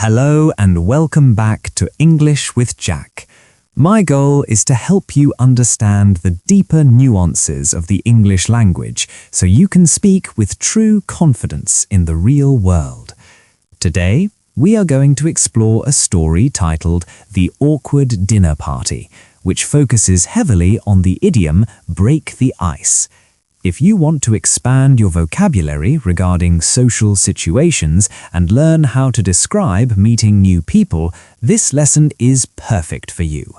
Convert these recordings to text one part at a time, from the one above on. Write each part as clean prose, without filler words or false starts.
Hello and welcome back to English with Jack. My goal is to help you understand the deeper nuances of the English language so you can speak with true confidence in the real world. Today, we are going to explore a story titled The Awkward Dinner Party, which focuses heavily on the idiom break the ice. If you want to expand your vocabulary regarding social situations and learn how to describe meeting new people, this lesson is perfect for you.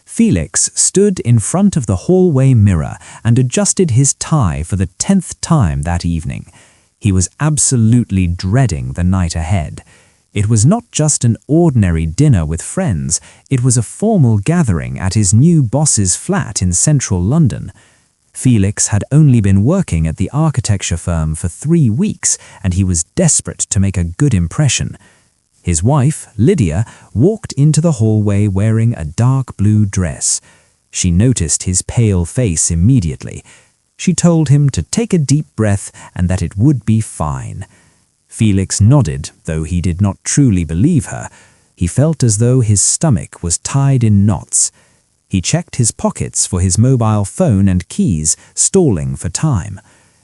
Felix stood in front of the hallway mirror and adjusted his tie for the 10th time that evening. He was absolutely dreading the night ahead. It was not just an ordinary dinner with friends, it was a formal gathering at his new boss's flat in central London. Felix had only been working at the architecture firm for 3 weeks, and he was desperate to make a good impression. His wife, Lydia, walked into the hallway wearing a dark blue dress. She noticed his pale face immediately. She told him to take a deep breath and that it would be fine. Felix nodded, though he did not truly believe her. He felt as though his stomach was tied in knots. He checked his pockets for his mobile phone and keys, stalling for time.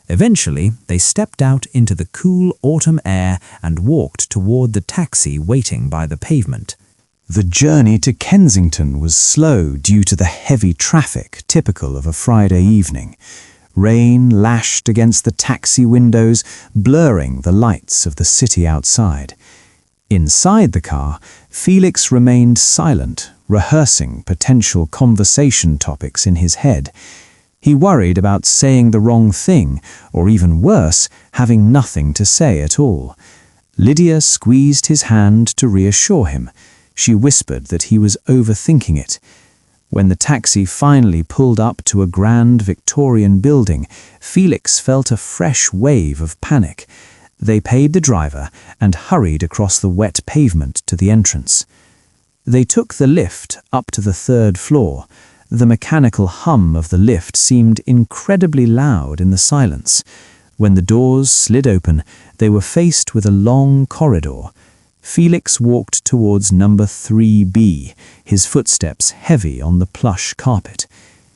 Eventually, they stepped out into the cool autumn air and walked toward the taxi waiting by the pavement. The journey to Kensington was slow due to the heavy traffic typical of a Friday evening. Rain lashed against the taxi windows, blurring the lights of the city outside. Inside the car, Felix remained silent, rehearsing potential conversation topics in his head. He worried about saying the wrong thing, or even worse, having nothing to say at all. Lydia squeezed his hand to reassure him. She whispered that he was overthinking it. When the taxi finally pulled up to a grand Victorian building, Felix felt a fresh wave of panic. They paid the driver and hurried across the wet pavement to the entrance. They took the lift up to the 3rd floor. The mechanical hum of the lift seemed incredibly loud in the silence. When the doors slid open, they were faced with a long corridor. Felix walked towards number 3B, his footsteps heavy on the plush carpet.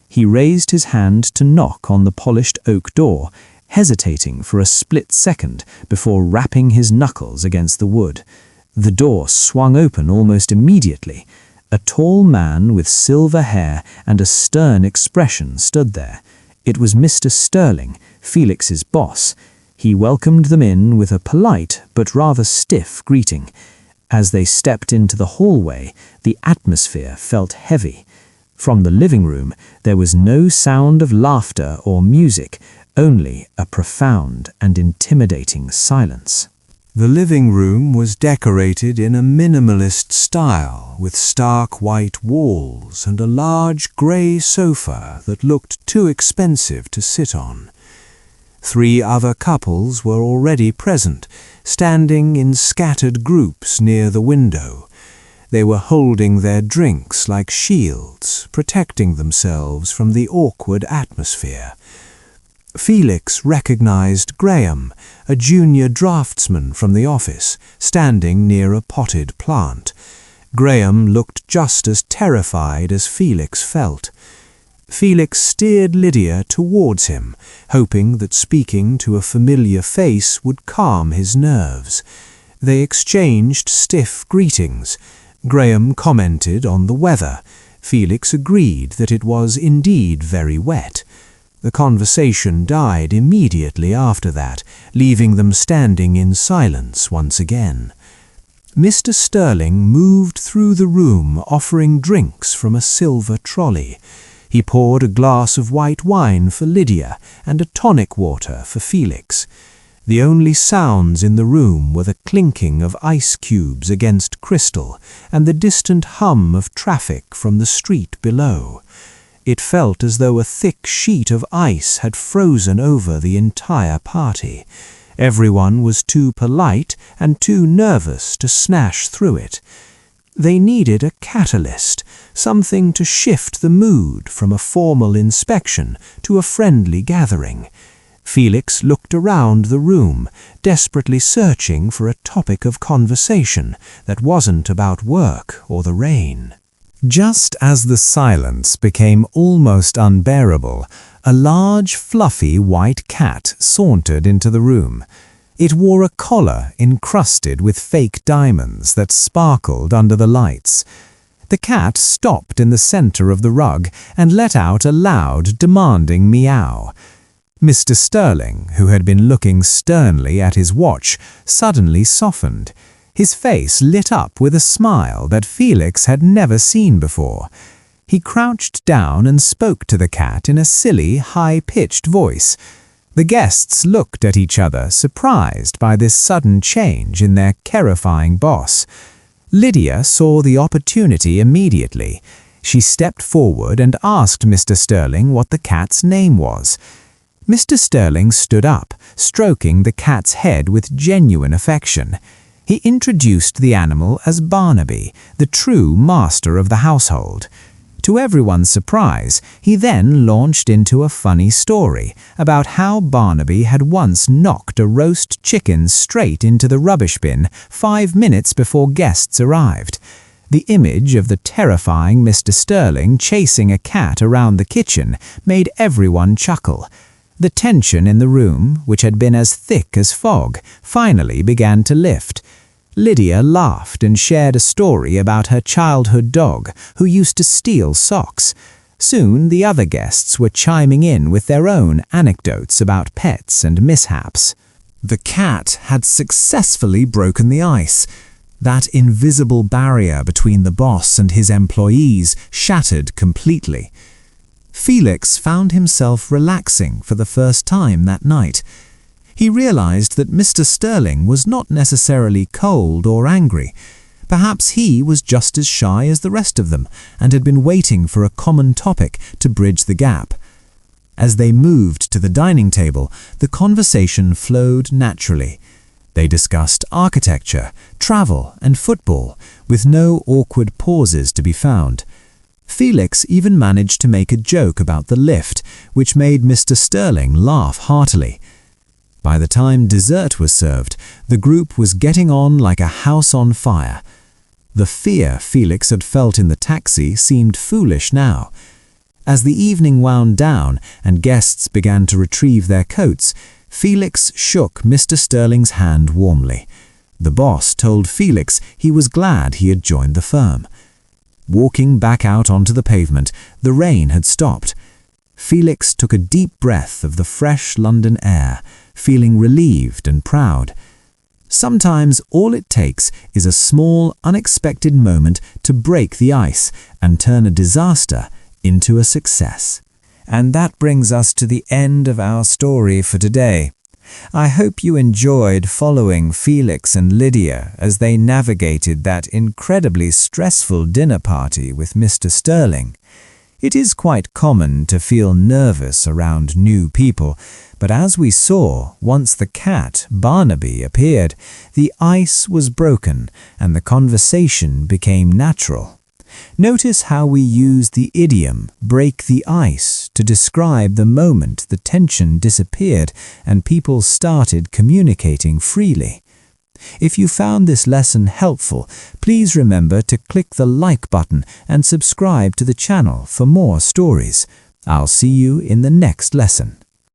He raised his hand to knock on the polished oak door, hesitating for a split second before rapping his knuckles against the wood. The door swung open almost immediately. A tall man with silver hair and a stern expression stood there. It was Mr. Sterling, Felix's boss. He welcomed them in with a polite but rather stiff greeting. As they stepped into the hallway, the atmosphere felt heavy. From the living room, there was no sound of laughter or music, only a profound and intimidating silence. The living room was decorated in a minimalist style, with stark white walls and a large grey sofa that looked too expensive to sit on. 3 other couples were already present, standing in scattered groups near the window. They were holding their drinks like shields, protecting themselves from the awkward atmosphere. Felix recognized Graham, a junior draftsman from the office, standing near a potted plant. Graham looked just as terrified as Felix felt. Felix steered Lydia towards him, hoping that speaking to a familiar face would calm his nerves. They exchanged stiff greetings. Graham commented on the weather. Felix agreed that it was indeed very wet. The conversation died immediately after that, leaving them standing in silence once again. Mr. Sterling moved through the room offering drinks from a silver trolley. He poured a glass of white wine for Lydia and a tonic water for Felix. The only sounds in the room were the clinking of ice cubes against crystal and the distant hum of traffic from the street below. It felt as though a thick sheet of ice had frozen over the entire party. Everyone was too polite and too nervous to smash through it. They needed a catalyst, something to shift the mood from a formal inspection to a friendly gathering. Felix looked around the room, desperately searching for a topic of conversation that wasn't about work or the rain. Just as the silence became almost unbearable, a large, fluffy white cat sauntered into the room. It wore a collar encrusted with fake diamonds that sparkled under the lights. The cat stopped in the center of the rug and let out a loud, demanding meow. Mr. Sterling, who had been looking sternly at his watch, suddenly softened. His face lit up with a smile that Felix had never seen before. He crouched down and spoke to the cat in a silly, high-pitched voice. The guests looked at each other, surprised by this sudden change in their terrifying boss. Lydia saw the opportunity immediately. She stepped forward and asked Mr. Sterling what the cat's name was. Mr. Sterling stood up, stroking the cat's head with genuine affection. He introduced the animal as Barnaby, the true master of the household. To everyone's surprise, he then launched into a funny story about how Barnaby had once knocked a roast chicken straight into the rubbish bin 5 minutes before guests arrived. The image of the terrifying Mr. Sterling chasing a cat around the kitchen made everyone chuckle. The tension in the room, which had been as thick as fog, finally began to lift. Lydia laughed and shared a story about her childhood dog who used to steal socks. Soon the other guests were chiming in with their own anecdotes about pets and mishaps. The cat had successfully broken the ice. That invisible barrier between the boss and his employees shattered completely. Felix found himself relaxing for the first time that night. He realized that Mr. Sterling was not necessarily cold or angry. Perhaps he was just as shy as the rest of them and had been waiting for a common topic to bridge the gap. As they moved to the dining table, the conversation flowed naturally. They discussed architecture, travel, and football, with no awkward pauses to be found. Felix even managed to make a joke about the lift, which made Mr. Sterling laugh heartily. By the time dessert was served, the group was getting on like a house on fire. The fear Felix had felt in the taxi seemed foolish now. As the evening wound down and guests began to retrieve their coats, Felix shook Mr. Sterling's hand warmly. The boss told Felix he was glad he had joined the firm. Walking back out onto the pavement, the rain had stopped. Felix took a deep breath of the fresh London air, feeling relieved and proud. Sometimes all it takes is a small, unexpected moment to break the ice and turn a disaster into a success. And that brings us to the end of our story for today. I hope you enjoyed following Felix and Lydia as they navigated that incredibly stressful dinner party with Mr. Sterling. It is quite common to feel nervous around new people, but as we saw, once the cat, Barnaby, appeared, the ice was broken and the conversation became natural. Notice how we use the idiom "break the ice" to describe the moment the tension disappeared and people started communicating freely. If you found this lesson helpful, please remember to click the like button and subscribe to the channel for more stories. I'll see you in the next lesson.